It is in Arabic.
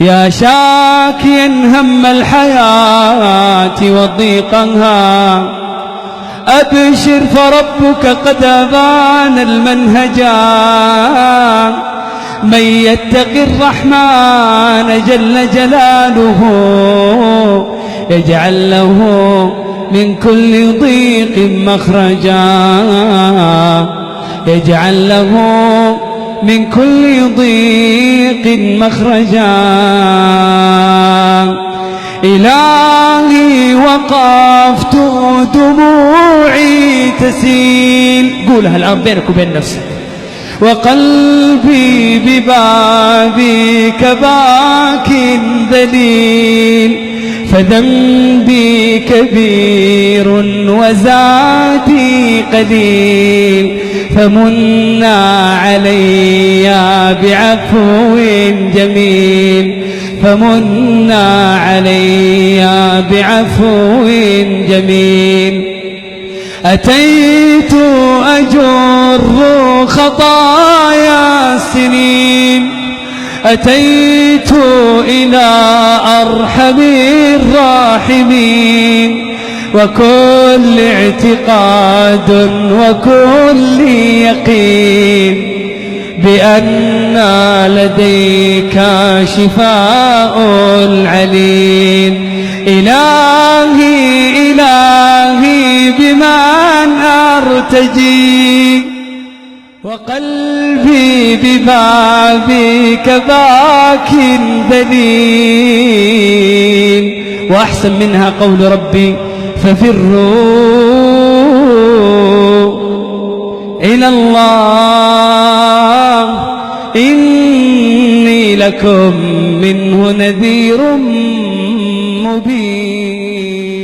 يا شاكيا هم الحياة وضيقها أبشر فربك قد أبان المنهجا. من يتق الرحمن جل جلاله يجعل له من كل ضيق مخرجا، يجعل له من كل ضيق مخرجا. إلهي وقفت دموعي تسيل، قولها الآن بينك وبين نفسك، وقلبي ببابك باك ذليل. فذنبي كبير وزادي قليل، فمنا علي بعفو جميل، فمنا علي بعفو جميل. أتيت أجر خطايا السنين، أتيت إلى أرحم الراحمين، وكل اعتقاد وكل يقين بأن لديك شفاء العليل. إلهي إلهي بمن أرتجي، وقلبي ببابك باك ذليل. وأحسن منها قول ربي ففروا إلى الله إني لكم منه نذير مبين.